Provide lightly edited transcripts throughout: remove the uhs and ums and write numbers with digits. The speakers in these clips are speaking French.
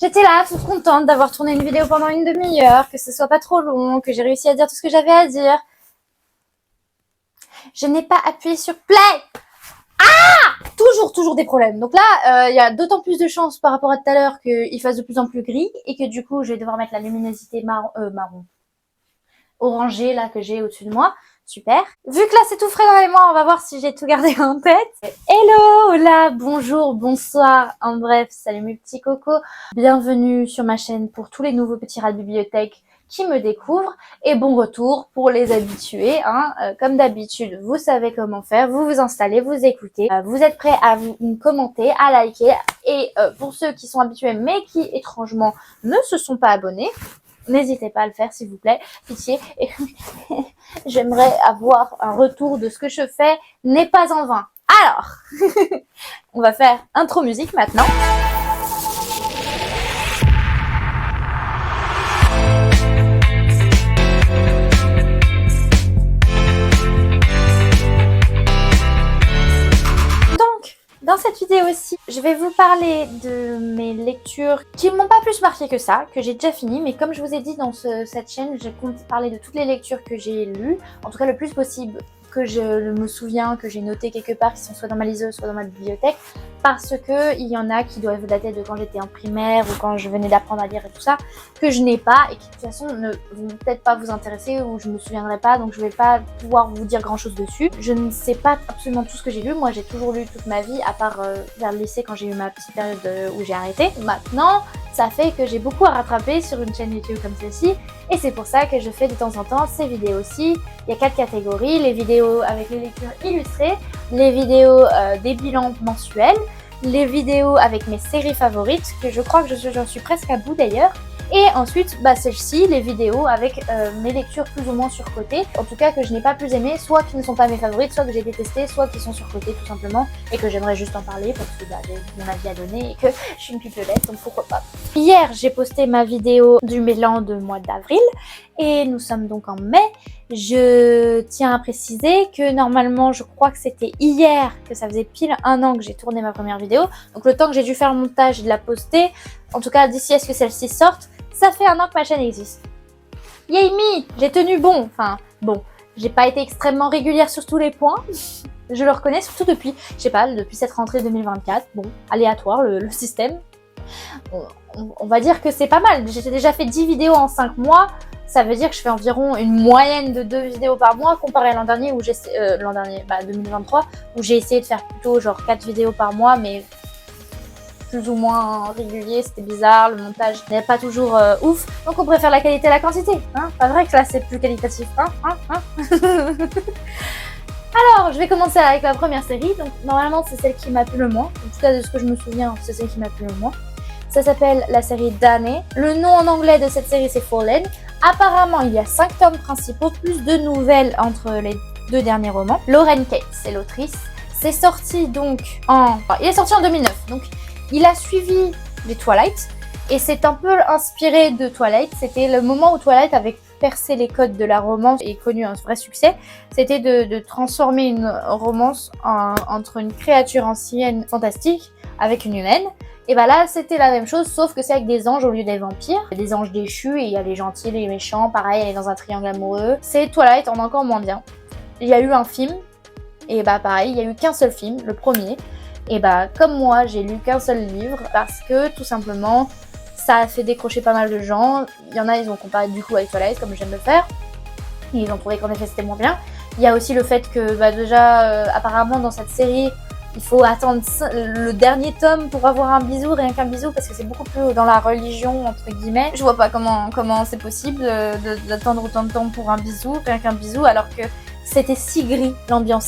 J'étais là, toute contente d'avoir tourné une vidéo pendant une demi-heure, que ce soit pas trop long, que j'ai réussi à dire tout ce que j'avais à dire. Je n'ai pas appuyé sur play. Toujours des problèmes. Donc là, il y a d'autant plus de chances par rapport à tout à l'heure qu'il fasse de plus en plus gris et que du coup, je vais devoir mettre la luminosité marron, orangé là que j'ai au-dessus de moi. Super. Vu que là c'est tout frais dans les mois, on va voir si j'ai tout gardé en tête. Hello, hola, bonjour, bonsoir, en bref, salut mes petits cocos. Bienvenue sur ma chaîne pour tous les nouveaux petits rats de bibliothèque qui me découvrent. Et bon retour pour les habitués. Comme d'habitude, vous savez comment faire. Vous vous installez, vous écoutez. Vous êtes prêts à vous commenter, à liker. Et pour ceux qui sont habitués mais qui étrangement ne se sont pas abonnés, n'hésitez pas à le faire s'il vous plaît, pitié. Et j'aimerais avoir un retour de ce que je fais n'est pas en vain. Alors, on va faire intro musique maintenant. Dans cette vidéo aussi, je vais vous parler de mes lectures qui m'ont pas plus marqué que ça, que j'ai déjà fini, mais comme je vous ai dit dans cette chaîne, je compte parler de toutes les lectures que j'ai lues, en tout cas le plus possible que je me souviens, que j'ai noté quelque part, qui sont soit dans ma liseuse, soit dans ma bibliothèque, parce que il y en a qui doivent dater de quand j'étais en primaire ou quand je venais d'apprendre à lire et tout ça, que je n'ai pas et qui de toute façon ne vont peut-être pas vous intéresser ou je me souviendrai pas, donc je vais pas pouvoir vous dire grand chose dessus. Je ne sais pas absolument tout ce que j'ai lu, moi j'ai toujours lu toute ma vie, à part vers le lycée quand j'ai eu ma petite période où j'ai arrêté. Maintenant, ça fait que j'ai beaucoup à rattraper sur une chaîne YouTube comme celle-ci, et c'est pour ça que je fais de temps en temps ces vidéos aussi. Il y a 4 catégories, les vidéos avec les lectures illustrées, les vidéos des bilans mensuels, les vidéos avec mes séries favorites, que je crois que j'en suis presque à bout d'ailleurs, et ensuite celle-ci, les vidéos avec mes lectures plus ou moins surcotées, en tout cas que je n'ai pas plus aimé, soit qui ne sont pas mes favorites, soit que j'ai détesté, soit qui sont surcotées tout simplement, et que j'aimerais juste en parler parce que j'ai mon avis à donner et que je suis une pipelette, donc pourquoi pas. Hier, j'ai posté ma vidéo du mélan de mois d'avril, et nous sommes donc en mai. Je tiens à préciser que normalement, je crois que c'était hier que ça faisait pile 1 an que j'ai tourné ma première vidéo, donc le temps que j'ai dû faire le montage et de la poster, en tout cas d'ici à ce que celle-ci sorte, ça fait 1 an que ma chaîne existe. Yay me, j'ai tenu bon, enfin bon, j'ai pas été extrêmement régulière sur tous les points, je le reconnais, surtout depuis, je sais pas, depuis cette rentrée 2024, bon, aléatoire le système. On va dire que c'est pas mal, j'ai déjà fait 10 vidéos en 5 mois, ça veut dire que je fais environ une moyenne de 2 vidéos par mois comparé à l'an dernier, 2023, où j'ai essayé de faire plutôt genre 4 vidéos par mois, mais plus ou moins régulier, c'était bizarre, le montage n'est pas toujours ouf, donc on préfère la qualité à la quantité, hein, pas vrai que là c'est plus qualitatif, Alors, je vais commencer avec la première série, donc normalement c'est celle qui m'a plu le moins, en tout cas de ce que je me souviens, c'est celle qui m'a plu le moins. Ça s'appelle la série Dane. Le nom en anglais de cette série c'est Fallen. Apparemment il y a 5 tomes principaux, plus de nouvelles entre les 2 derniers romans. Lauren Kate, c'est l'autrice. C'est sorti donc il est sorti en 2009, donc il a suivi les Twilight, et c'est un peu inspiré de Twilight. C'était le moment où Twilight avait percé les codes de la romance et connu un vrai succès. C'était de transformer une romance entre une créature ancienne fantastique avec une humaine. Et bah là, c'était la même chose, sauf que c'est avec des anges au lieu des vampires. Il y a des anges déchus et il y a les gentils, les méchants. Pareil, elle est dans un triangle amoureux. C'est Twilight en encore moins bien. Il y a eu un film, et bah pareil, il y a eu qu'un seul film, le premier. Et bah comme moi, j'ai lu qu'un seul livre parce que tout simplement, ça a fait décrocher pas mal de gens. Il y en a, ils ont comparé du coup avec Twilight, comme j'aime le faire. Et ils ont trouvé qu'en effet c'était moins bien. Il y a aussi le fait que déjà, apparemment dans cette série, il faut attendre le dernier tome pour avoir un bisou, rien qu'un bisou, parce que c'est beaucoup plus dans la religion, entre guillemets. Je vois pas comment c'est possible d'attendre autant de temps pour un bisou, rien qu'un bisou, alors que c'était si gris, l'ambiance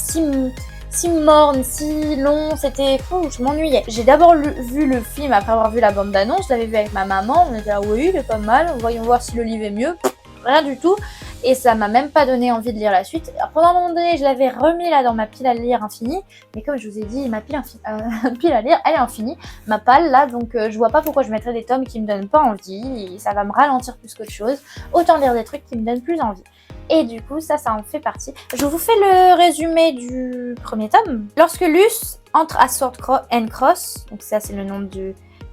si morne, si long, c'était fou, je m'ennuyais. J'ai d'abord vu le film après avoir vu la bande-annonce, je l'avais vu avec ma maman, on était là, oui, il est pas mal, voyons voir si le livre est mieux. Rien du tout, et ça m'a même pas donné envie de lire la suite. Alors, pendant un moment donné, je l'avais remis là dans ma pile à lire infinie, mais comme je vous ai dit, ma pile à lire, elle est infinie, ma palle là, donc je vois pas pourquoi je mettrais des tomes qui me donnent pas envie, et ça va me ralentir plus qu'autre chose, autant lire des trucs qui me donnent plus envie. Et du coup, ça en fait partie. Je vous fais le résumé du premier tome. Lorsque Luce entre à Sword and Cross, donc ça c'est le nom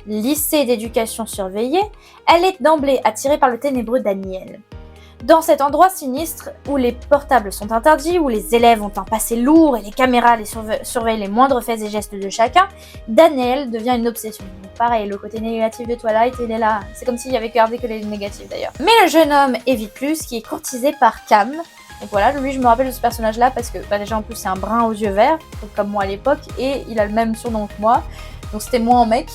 lycée d'éducation surveillée, elle est d'emblée attirée par le ténébreux Daniel. Dans cet endroit sinistre où les portables sont interdits, où les élèves ont un passé lourd et les caméras surveillent les moindres faits et gestes de chacun, Daniel devient une obsession. Donc pareil, le côté négatif de Twilight, il est là. C'est comme s'il avait gardé que les négatifs d'ailleurs. Mais le jeune homme évite plus, qui est courtisé par Cam. Donc voilà, lui je me rappelle de ce personnage là parce que déjà en plus c'est un brun aux yeux verts, comme moi à l'époque, et il a le même surnom que moi. Donc c'était moi en mec,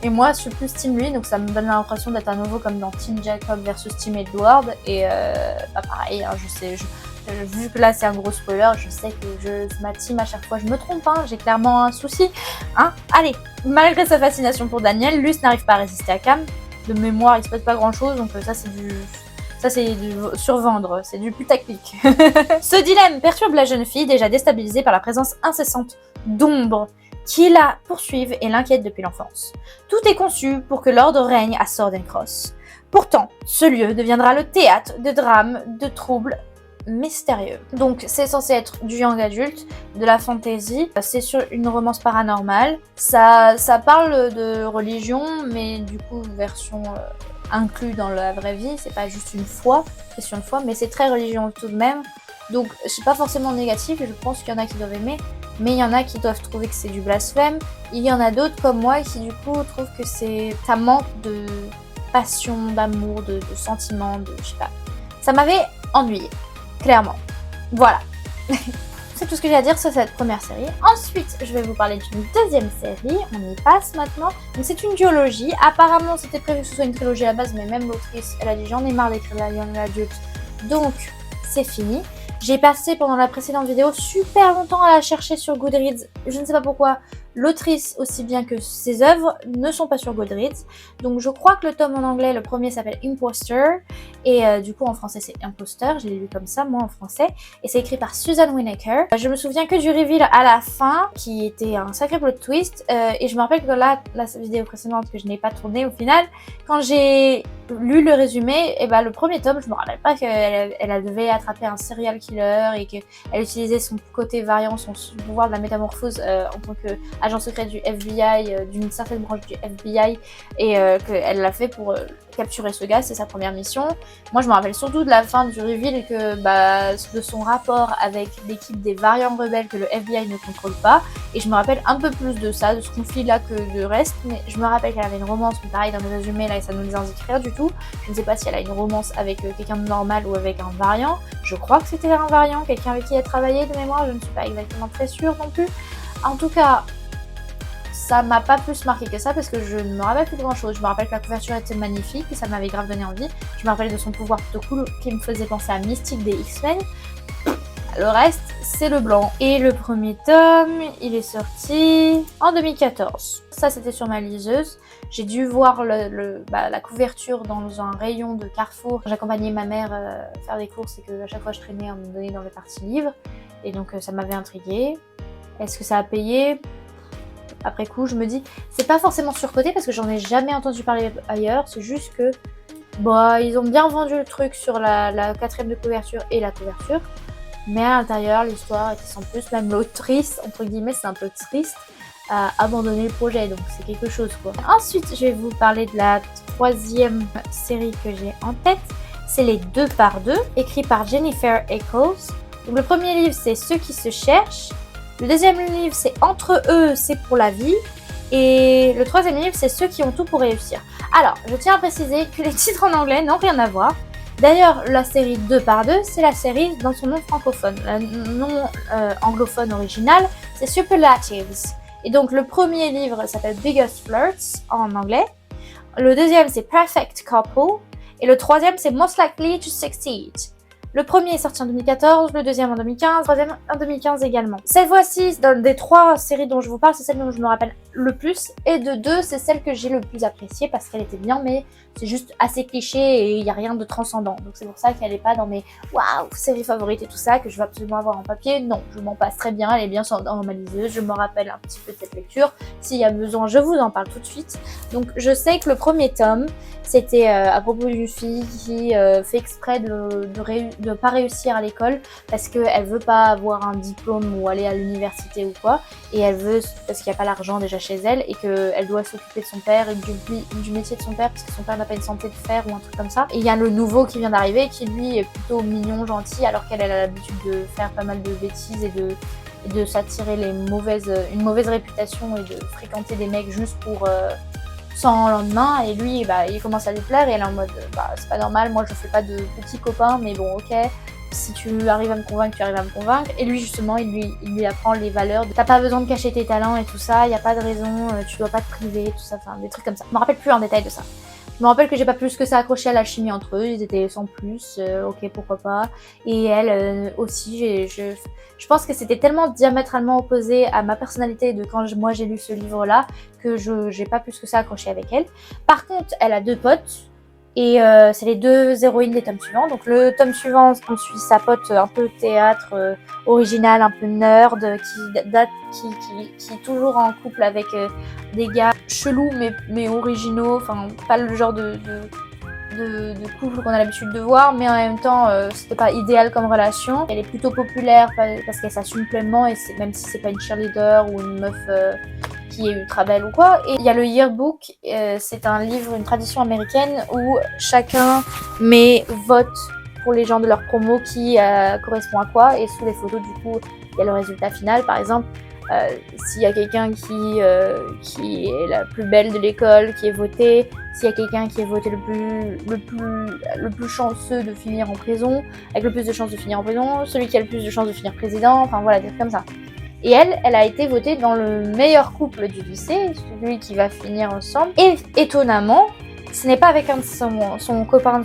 et moi, je suis plus Team lui, donc ça me donne l'impression d'être à nouveau comme dans Team Jacob versus Team Edward. Et pareil, hein, vu que là c'est un gros spoiler, je sais que ma team à chaque fois je me trompe, hein, j'ai clairement un souci. Hein. Allez, malgré sa fascination pour Daniel, Luce n'arrive pas à résister à Cam. De mémoire, il se passe pas grand chose, donc ça c'est du survendre, c'est du putaclic. Ce dilemme perturbe la jeune fille, déjà déstabilisée par la présence incessante d'ombres qui la poursuivent et l'inquiètent depuis l'enfance. Tout est conçu pour que l'ordre règne à Sword Cross. Pourtant, ce lieu deviendra le théâtre de drames, de troubles mystérieux. Donc c'est censé être du young adulte, de la fantasy, c'est sur une romance paranormale. Ça parle de religion, mais du coup version inclus dans la vraie vie, c'est pas juste une foi, question de foi, mais c'est très religieux tout de même. Donc c'est pas forcément négatif, je pense qu'il y en a qui doivent aimer, mais il y en a qui doivent trouver que c'est du blasphème. Il y en a d'autres comme moi qui du coup trouvent que ça manque de passion, d'amour, de sentiments, je sais pas. Ça m'avait ennuyée, clairement. Voilà. C'est tout ce que j'ai à dire sur cette première série. Ensuite, je vais vous parler d'une deuxième série. On y passe maintenant. Donc c'est une duologie. Apparemment, c'était prévu que ce soit une trilogie à la base, mais même l'autrice, elle a dit j'en ai marre d'écrire la young adulte. Donc, c'est fini. J'ai passé pendant la précédente vidéo super longtemps à la chercher sur Goodreads. Je ne sais pas pourquoi. L'autrice, aussi bien que ses œuvres, ne sont pas sur Goodreads. Donc je crois que le tome en anglais, le premier s'appelle Imposter. Et du coup en français c'est Imposter. Je l'ai lu comme ça, moi en français. Et c'est écrit par Susan Winokur. Je me souviens que du reveal à la fin, qui était un sacré plot twist. Et je me rappelle que là, la vidéo précédente que je n'ai pas tournée au final, quand j'ai lu le résumé, et le premier tome, je me rappelle pas qu'elle devait attraper un serial killer et qu'elle utilisait son côté variant, son pouvoir de la métamorphose en tant qu'agent secret du FBI, d'une certaine branche du FBI, et qu'elle l'a fait pour capturer ce gars, c'est sa première mission. Moi je me rappelle surtout de la fin du reveal et que de son rapport avec l'équipe des variants rebelles que le FBI ne contrôle pas, et je me rappelle un peu plus de ça, de ce conflit là que de reste, mais je me rappelle qu'elle avait une romance, mais pareil dans le résumé là ça ne nous indique rien du tout. Je ne sais pas si elle a une romance avec quelqu'un de normal ou avec un variant. Je crois que c'était un variant, quelqu'un avec qui elle travaillait de mémoire, je ne suis pas exactement très sûre non plus. En tout cas, ça m'a pas plus marqué que ça parce que je ne me rappelle plus grand chose. Je me rappelle que la couverture était magnifique et ça m'avait grave donné envie. Je me rappelle de son pouvoir plutôt cool qui me faisait penser à Mystique des X-Men. Le reste, c'est le blanc. Et le premier tome, il est sorti en 2014. Ça, c'était sur ma liseuse. J'ai dû voir la couverture dans un rayon de Carrefour. J'accompagnais ma mère faire des courses et que à chaque fois je traînais à me donner dans les parties livres. Et donc ça m'avait intriguée. Est-ce que ça a payé ? Après coup, je me dis, c'est pas forcément surcoté parce que j'en ai jamais entendu parler ailleurs. C'est juste que ils ont bien vendu le truc sur la quatrième de couverture et la couverture. Mais à l'intérieur, l'histoire était sans plus. Même l'autrice, entre guillemets, c'est un peu triste, a abandonné le projet. Donc c'est quelque chose quoi. Ensuite, je vais vous parler de la troisième série que j'ai en tête. C'est les 2 par 2, écrit par Jennifer Eccles. Donc le premier livre, c'est Ceux qui se cherchent. Le deuxième livre, c'est Entre eux, c'est pour la vie. Et le troisième livre, c'est Ceux qui ont tout pour réussir. Alors, je tiens à préciser que les titres en anglais n'ont rien à voir. D'ailleurs, la série 2 par 2, c'est la série dans son nom francophone. Le nom anglophone original, c'est Superlatives. Et donc, le premier livre s'appelle Biggest Flirts en anglais. Le deuxième, c'est Perfect Couple. Et le troisième, c'est Most Likely to Succeed. Le premier est sorti en 2014, le deuxième en 2015, le troisième en 2015 également. Cette fois-ci, dans des 3 séries dont je vous parle, c'est celle dont je me rappelle le plus. Et de 2, c'est celle que j'ai le plus appréciée parce qu'elle était bien, mais c'est juste assez cliché et il n'y a rien de transcendant. Donc c'est pour ça qu'elle n'est pas dans mes waouh séries favorites et tout ça, que je veux absolument avoir en papier. Non, je m'en passe très bien, elle est bien dans ma liseuse, je me rappelle un petit peu de cette lecture. S'il y a besoin, je vous en parle tout de suite. Donc je sais que le premier tome, c'était à propos d'une fille qui fait exprès de pas réussir à l'école parce qu'elle veut pas avoir un diplôme ou aller à l'université ou quoi. Et elle veut, parce qu'il n'y a pas l'argent déjà chez elle et qu'elle doit s'occuper de son père et du métier de son père parce que son père n'a pas une santé de fer ou un truc comme ça. Et il y a le nouveau qui vient d'arriver qui lui est plutôt mignon, gentil, alors qu'elle a l'habitude de faire pas mal de bêtises et de s'attirer une mauvaise réputation et de fréquenter des mecs juste pour sans lendemain. Et lui, il commence à lui plaire et elle est en mode c'est pas normal, moi je fais pas de petits copains, mais bon ok. Si tu arrives à me convaincre, tu arrives à me convaincre. Et lui, justement, il lui apprend les valeurs. T'as pas besoin de cacher tes talents et tout ça. Y a pas de raison. Tu dois pas te priver, tout ça. Enfin, des trucs comme ça. Je me rappelle plus en détail de ça. Je me rappelle que j'ai pas plus que ça accroché à la chimie entre eux. Ils étaient sans plus. Ok, pourquoi pas. Et elle aussi, je pense que c'était tellement diamétralement opposé à ma personnalité de quand moi j'ai lu ce livre-là que j'ai pas plus que ça accroché avec elle. Par contre, elle a 2 potes. Et c'est les 2 héroïnes des tomes suivants. Donc le tome suivant, on suit sa pote un peu théâtre, originale, un peu nerd, qui est toujours en couple avec des gars chelous mais originaux. Enfin, pas le genre de couple qu'on a l'habitude de voir, mais en même temps, c'était pas idéal comme relation. Elle est plutôt populaire parce qu'elle s'assume pleinement, et même si c'est pas une cheerleader ou une meuf qui est ultra belle ou quoi. Et il y a le yearbook, c'est un livre, une tradition américaine où chacun vote pour les gens de leur promo qui correspond à quoi, et sous les photos du coup il y a le résultat final. Par exemple, s'il y a quelqu'un qui est la plus belle de l'école qui est votée, s'il y a quelqu'un qui est voté le plus chanceux de finir en prison, avec le plus de chances de finir en prison, celui qui a le plus de chances de finir président, enfin voilà, des trucs comme ça. Et elle a été votée dans le meilleur couple du lycée, celui qui va finir ensemble. Et étonnamment, ce n'est pas avec son copain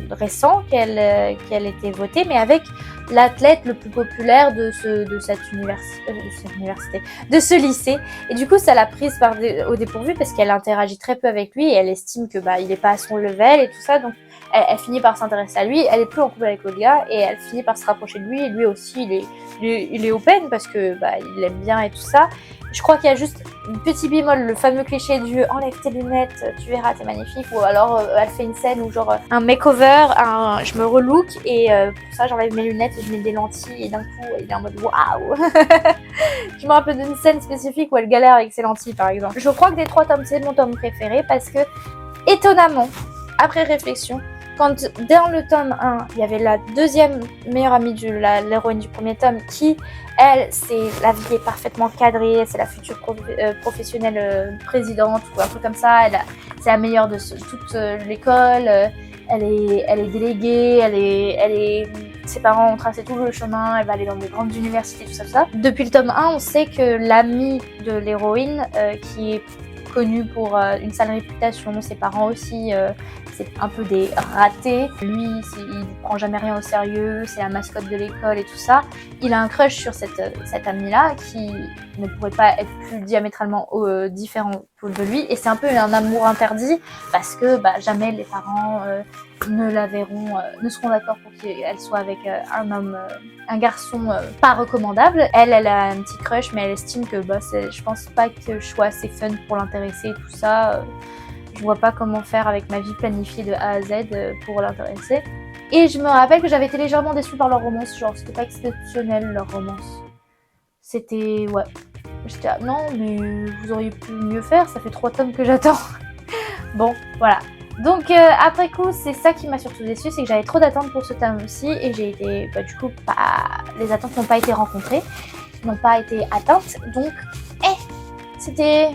récent qu'elle était votée, mais avec l'athlète le plus populaire de ce lycée. Et du coup, ça l'a prise au dépourvu parce qu'elle interagit très peu avec lui et elle estime que il n'est pas à son level et tout ça. Donc, elle finit par s'intéresser à lui. Elle est plus en couple avec l'autre gars et elle finit par se rapprocher de lui. Et lui aussi, il est open parce que il l'aime bien et tout ça. Je crois qu'il y a juste un petit bémol, le fameux cliché du enlève tes lunettes, tu verras, t'es magnifique. Ou alors elle fait une scène où genre un makeover, je me relook et pour ça j'enlève mes lunettes et je mets des lentilles et d'un coup il est en mode waouh. Je me rappelle d'une scène spécifique où elle galère avec ses lentilles par exemple. Je crois que des 3 tomes, c'est mon tome préféré parce que étonnamment, après réflexion, quand dans le tome 1, il y avait la deuxième meilleure amie de l'héroïne du premier tome qui, elle, la vie est parfaitement cadrée, c'est la future professionnelle présidente ou un truc comme ça, c'est la meilleure de toute l'école, elle est déléguée, ses parents ont tracé tout le chemin, elle va aller dans de grandes universités, tout ça. Depuis le tome 1, on sait que l'amie de l'héroïne, qui est connue pour une sale réputation, ses parents aussi, c'est un peu des ratés. Lui, il prend jamais rien au sérieux, c'est la mascotte de l'école et tout ça. Il a un crush sur cette amie-là qui ne pourrait pas être plus diamétralement différent de lui. Et c'est un peu un amour interdit parce que jamais les parents ne seront d'accord pour qu'elle soit avec un garçon pas recommandable. Elle a un petit crush, mais elle estime que je pense pas que je sois assez fun pour l'intéresser et tout ça. Je vois pas comment faire avec ma vie planifiée de A à Z pour l'intéresser. Et je me rappelle que j'avais été légèrement déçue par leur romance, genre c'était pas exceptionnel leur romance. C'était ouais. J'étais non mais vous auriez pu mieux faire, ça fait 3 tomes que j'attends. Bon, voilà. Donc après coup, c'est ça qui m'a surtout déçue, c'est que j'avais trop d'attentes pour ce tome-ci et j'ai été du coup les attentes n'ont pas été rencontrées, n'ont pas été atteintes. Donc c'était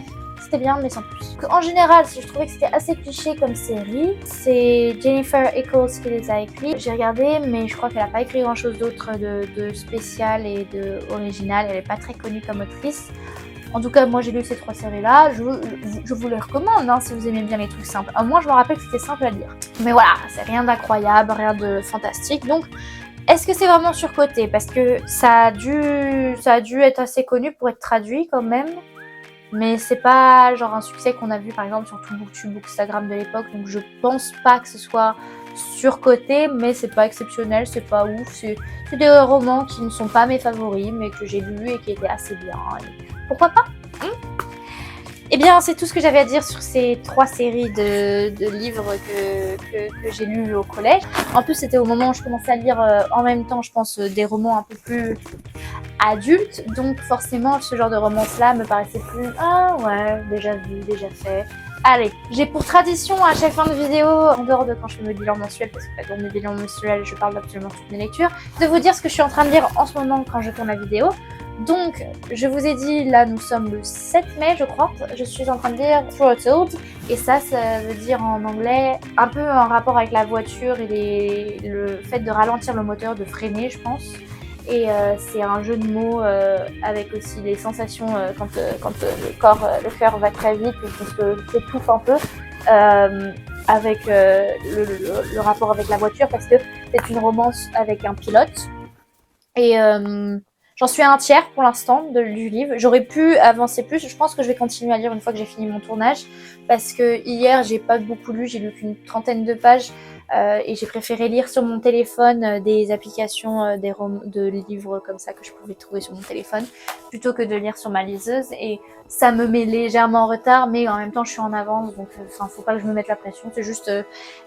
bien mais sans plus. En général, je trouvais que c'était assez cliché comme série. C'est Jennifer Eccles qui les a écrits. J'ai regardé, mais je crois qu'elle n'a pas écrit grand chose d'autre de spécial et de original. Elle n'est pas très connue comme autrice. En tout cas, moi j'ai lu ces 3 séries-là. Je vous les recommande si vous aimez bien les trucs simples. Moi, je me rappelle que c'était simple à lire. Mais voilà, c'est rien d'incroyable, rien de fantastique. Donc, est-ce que c'est vraiment surcoté? Parce que ça a dû être assez connu pour être traduit quand même. Mais c'est pas genre un succès qu'on a vu par exemple sur tout BookTube, Instagram de l'époque, donc je pense pas que ce soit surcoté, mais c'est pas exceptionnel, c'est pas ouf, c'est des romans qui ne sont pas mes favoris, mais que j'ai lus et qui étaient assez bien. Et pourquoi pas Eh bien, c'est tout ce que j'avais à dire sur ces 3 séries de livres que j'ai lus au collège. En plus, c'était au moment où je commençais à lire en même temps, je pense, des romans un peu plus adulte, donc forcément ce genre de romance-là me paraissait plus « Ah ouais, déjà vu, déjà fait ». Allez, j'ai pour tradition à chaque fin de vidéo, en dehors de quand je fais mes bilans mensuels, parce que dans mes bilans mensuels je parle d'absolument toutes mes lectures, de vous dire ce que je suis en train de lire en ce moment quand je tourne la vidéo. Donc, je vous ai dit, là nous sommes le 7 mai je crois, je suis en train de lire Throttled, et ça veut dire en anglais un peu en rapport avec la voiture et le fait de ralentir le moteur, de freiner je pense. Et c'est un jeu de mots avec aussi les sensations quand le cœur va très vite et qu'on s'étouffe un peu avec le rapport avec la voiture, parce que c'est une romance avec un pilote. Et j'en suis à un tiers pour l'instant du livre. J'aurais pu avancer plus. Je pense que je vais continuer à lire une fois que j'ai fini mon tournage, parce que hier j'ai pas beaucoup lu, j'ai lu qu'une trentaine de pages. Et j'ai préféré lire sur mon téléphone des applications de livres comme ça que je pouvais trouver sur mon téléphone, plutôt que de lire sur ma liseuse, et ça me met légèrement en retard, mais en même temps je suis en avance, donc faut pas que je me mette la pression, c'est juste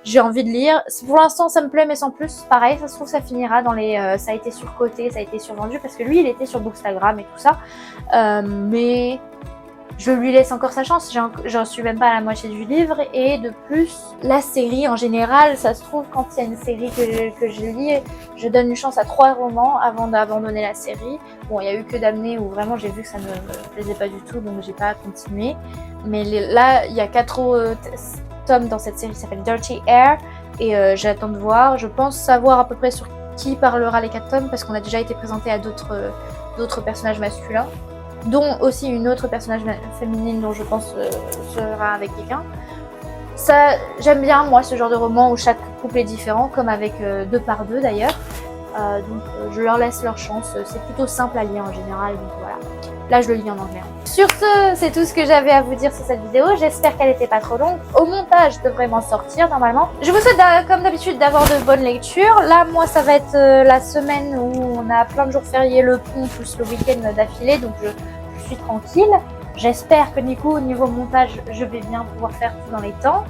j'ai envie de lire. Pour l'instant ça me plaît mais sans plus, pareil ça se trouve ça finira dans les ça a été surcoté, ça a été survendu, parce que lui il était sur Bookstagram et tout ça, mais je lui laisse encore sa chance, j'en suis même pas à la moitié du livre, et de plus, la série en général, ça se trouve quand il y a une série que je lis, je donne une chance à 3 romans avant d'abandonner la série. Bon, il y a eu que Damnée où vraiment j'ai vu que ça ne me plaisait pas du tout, donc j'ai pas continué. Mais là, il y a 4 tomes dans cette série qui s'appelle Dirty Air, et j'attends de voir. Je pense savoir à peu près sur qui parlera les 4 tomes, parce qu'on a déjà été présenté à d'autres personnages masculins, dont aussi une autre personnage féminine dont je pense sera avec quelqu'un. Ça, j'aime bien moi ce genre de roman où chaque couple est différent, comme avec 2 par 2 d'ailleurs. Donc je leur laisse leur chance, c'est plutôt simple à lire en général, donc voilà. Là je le lis en anglais. Sur ce, c'est tout ce que j'avais à vous dire sur cette vidéo, j'espère qu'elle n'était pas trop longue. Au montage, je devrais m'en sortir normalement. Je vous souhaite comme d'habitude d'avoir de bonnes lectures. Là moi ça va être la semaine où on a plein de jours fériés, le pont plus le week-end d'affilée, donc je suis tranquille. J'espère que du coup au niveau montage je vais bien pouvoir faire tout dans les temps.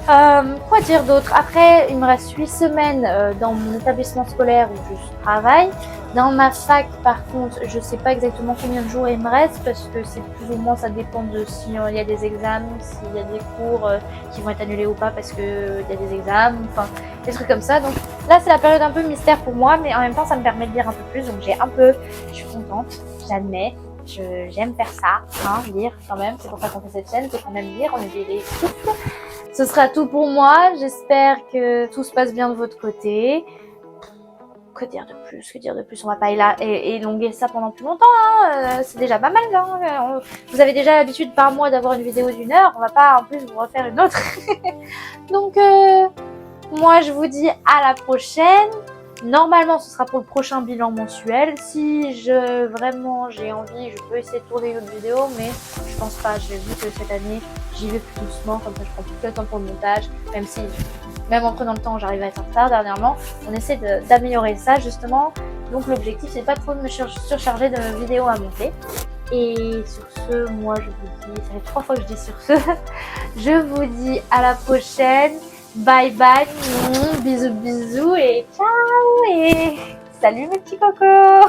Quoi dire d'autre? Après, il me reste 8 semaines dans mon établissement scolaire où je travaille. Dans ma fac, par contre, je sais pas exactement combien de jours il me reste, parce que c'est plus ou moins, ça dépend de s'il y a des examens, s'il y a des cours qui vont être annulés ou pas parce que il y a des examens, enfin des trucs comme ça. Donc là, c'est la période un peu mystère pour moi, mais en même temps, ça me permet de lire un peu plus, donc je suis contente, j'admets. J'aime faire ça, hein, lire quand même, c'est pour ça qu'on fait cette chaîne, c'est quand même lire, on est des souffles. Ce sera tout pour moi, j'espère que tout se passe bien de votre côté. Que dire de plus, on va pas élonguer ça pendant plus longtemps, hein. C'est déjà pas mal, hein. Vous avez déjà l'habitude par mois d'avoir une vidéo d'1 heure, on va pas en plus vous refaire une autre. Donc moi je vous dis à la prochaine. Normalement, ce sera pour le prochain bilan mensuel. Si vraiment j'ai envie, je peux essayer de tourner une autre vidéo, mais je pense pas. J'ai vu que cette année, j'y vais plus doucement, comme ça je prends plus le temps pour le montage, même en prenant le temps, j'arrive à être en retard dernièrement. On essaie d'améliorer ça justement. Donc l'objectif, c'est pas trop de me surcharger de vidéos à monter. Et sur ce, moi je vous dis, ça fait 3 fois que je dis sur ce, je vous dis à la prochaine. Bye bye, bisous bisous et ciao et salut mes petits cocos.